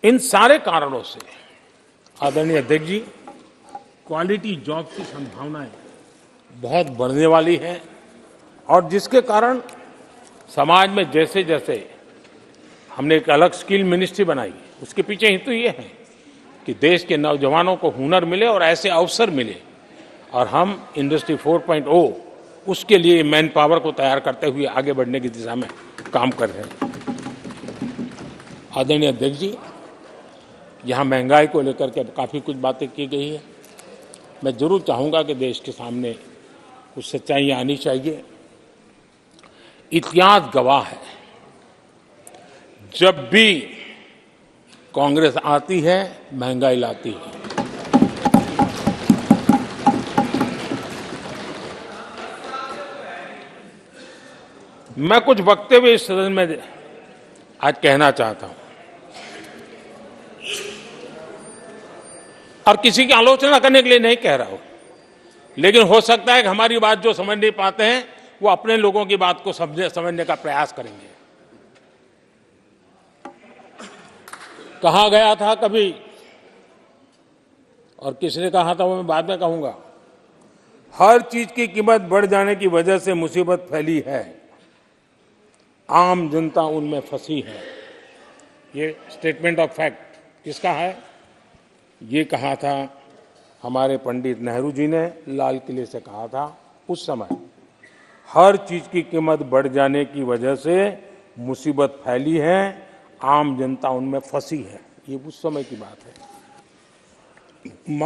इन सारे कारणों से आदरणीय अध्यक्ष जी, क्वालिटी जॉब की संभावनाएं बहुत बढ़ने वाली है और जिसके कारण समाज में जैसे जैसे हमने एक अलग स्किल मिनिस्ट्री बनाई, उसके पीछे हेतु ये है कि देश के नौजवानों को हुनर मिले और ऐसे अवसर मिले और हम इंडस्ट्री 4.0 उसके लिए मैन पावर को तैयार करते हुए आगे बढ़ने की दिशा में काम कर रहे हैं। आदरणीय अध्यक्ष जी, यहाँ महंगाई को लेकर के काफ़ी कुछ बातें की गई है। मैं जरूर चाहूँगा कि देश के सामने कुछ सच्चाइयाँ आनी चाहिए। इतिहास गवाह है, जब भी कांग्रेस आती है महंगाई लाती है। मैं कुछ वक्तव्य इस सदन में आज कहना चाहता हूं और किसी की आलोचना करने के लिए नहीं कह रहा हूं, लेकिन हो सकता है कि हमारी बात जो समझ नहीं पाते हैं वो अपने लोगों की बात को समझने का प्रयास करेंगे। कहा गया था कभी और किसने कहा था वो मैं बाद में कहूंगा, हर चीज की कीमत बढ़ जाने की वजह से मुसीबत फैली है, आम जनता उनमें फंसी है। ये स्टेटमेंट ऑफ फैक्ट किसका है? ये कहा था हमारे पंडित नेहरू जी ने, लाल किले से कहा था उस समय। हर चीज की कीमत बढ़ जाने की वजह से मुसीबत फैली है, आम जनता उनमें फंसी है। ये उस समय की बात है।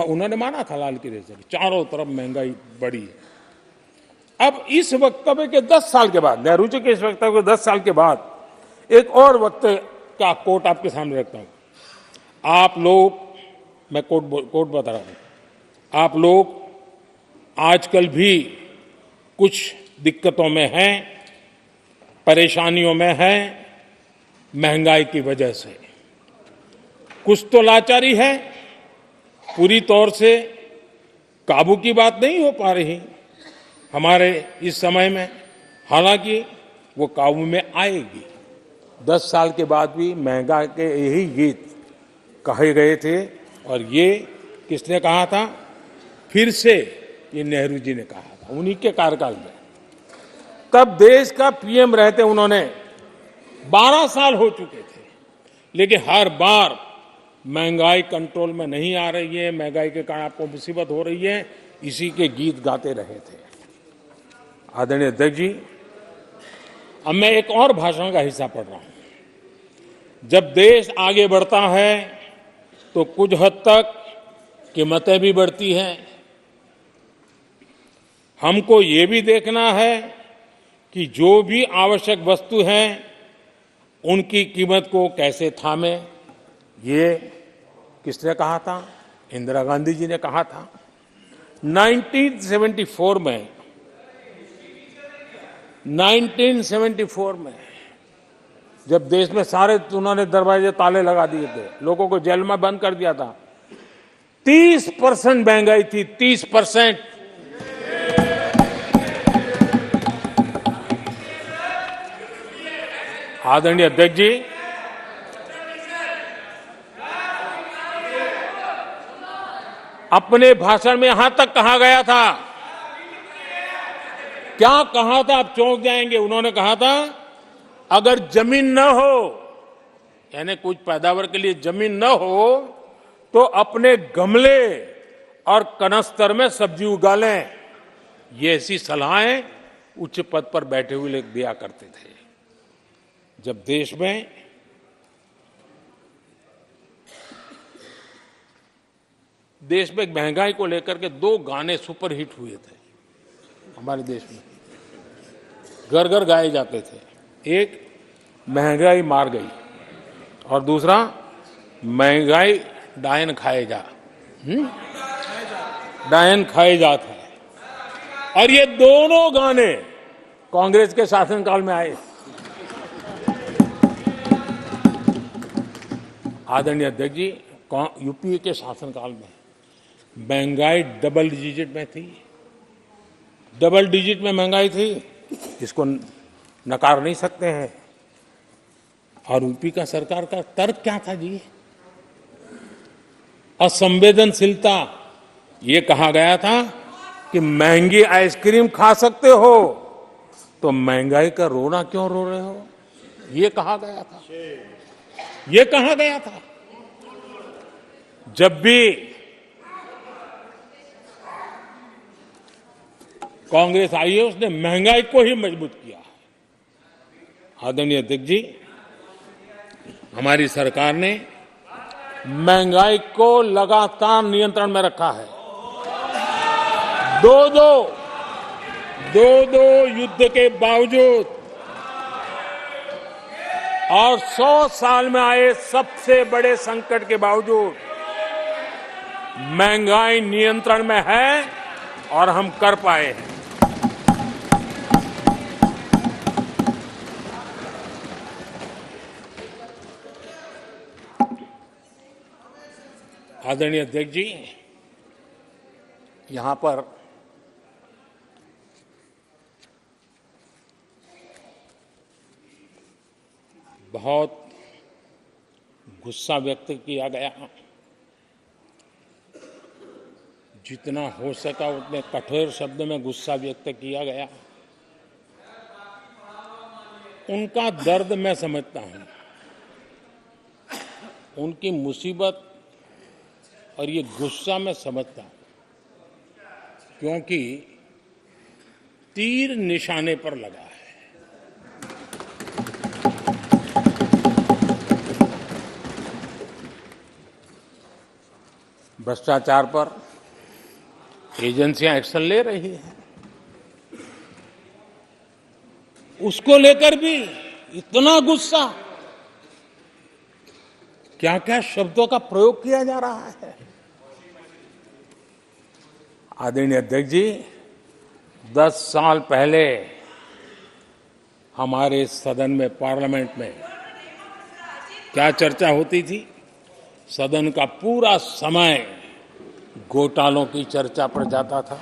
उन्होंने माना था लाल किले से, चारों तरफ महंगाई बढ़ी है। अब इस वक्तव्य के 10 साल के बाद, नेहरू जी के इस वक्तव्य के 10 साल के बाद एक और वक्तव्य का कोट आपके सामने रखता हूं। आप लोग, मैं कोट बता रहा हूं, आप लोग आजकल भी कुछ दिक्कतों में हैं, परेशानियों में हैं, महंगाई की वजह से। कुछ तो लाचारी है, पूरी तौर से काबू की बात नहीं हो पा रही हमारे इस समय में, हालांकि वो काबू में आएगी। 10 साल के बाद भी महंगाई के यही गीत कहे गए थे और ये किसने कहा था? फिर से ये नेहरू जी ने कहा था, उन्हीं के कार्यकाल में। तब देश का पीएम रहते उन्होंने 12 साल हो चुके थे, लेकिन हर बार महंगाई कंट्रोल में नहीं आ रही है, महंगाई के कारण आपको मुसीबत हो रही है, इसी के गीत गाते रहे थे। आदरणीय अध्यक्ष जी, अब मैं एक और भाषण का हिस्सा पढ़ रहा हूं। जब देश आगे बढ़ता है तो कुछ हद तक कीमतें भी बढ़ती हैं। हमको ये भी देखना है कि जो भी आवश्यक वस्तु हैं उनकी कीमत को कैसे थामे। ये किसने कहा था? इंदिरा गांधी जी ने कहा था। 1974 में जब देश में सारे उन्होंने दरवाजे ताले लगा दिए थे, लोगों को जेल में बंद कर दिया था, 30% महंगाई थी, 30%। आदरणीय अध्यक्ष जी, अपने भाषण में यहां तक कहा गया था, क्या कहा था? आप चौंक जाएंगे। उन्होंने कहा था अगर जमीन न हो, यानी कुछ पैदावार के लिए जमीन न हो, तो अपने गमले और कनस्तर में सब्जी उगा लें। ये ऐसी सलाहें उच्च पद पर बैठे हुए लोग दिया करते थे। जब देश में महंगाई को लेकर के 2 गाने सुपरहिट हुए थे हमारे देश में, घर घर गाए जाते थे। एक महंगाई मार गई और दूसरा महंगाई डायन खाए जा, डायन खाए जात है। और ये दोनों गाने कांग्रेस के शासनकाल में आए। आदरणीय अध्यक्ष जी, यूपीए के शासनकाल में महंगाई डबल डिजिट में थी, डबल डिजिट में महंगाई थी, इसको नकार नहीं सकते हैं। और यूपी का सरकार का तर्क क्या था जी? असंवेदनशीलता, ये कहा गया था कि महंगी आइसक्रीम खा सकते हो तो महंगाई का रोना क्यों रो रहे हो, ये कहा गया था। ये कहा गया था। जब भी कांग्रेस आई है उसने महंगाई को ही मजबूत किया। आदरणीय अध्यक्ष जी, हमारी सरकार ने महंगाई को लगातार नियंत्रण में रखा है। दो युद्ध के बावजूद और 100 साल में आए सबसे बड़े संकट के बावजूद महंगाई नियंत्रण में है और हम कर पाए हैं। आदरणीय अध्यक्ष जी, यहां पर बहुत गुस्सा व्यक्त किया गया। जितना हो सका उतने कठोर शब्द में गुस्सा व्यक्त किया गया। उनका दर्द मैं समझता हूं, उनकी मुसीबत और ये गुस्सा मैं समझता हूं, क्योंकि तीर निशाने पर लगा है। भ्रष्टाचार पर एजेंसियां एक्शन ले रही हैं, उसको लेकर भी इतना गुस्सा, क्या क्या शब्दों का प्रयोग किया जा रहा है। आदरणीय अध्यक्ष जी, 10 साल पहले हमारे सदन में, पार्लियामेंट में क्या चर्चा होती थी? सदन का पूरा समय घोटालों की चर्चा पर जाता था।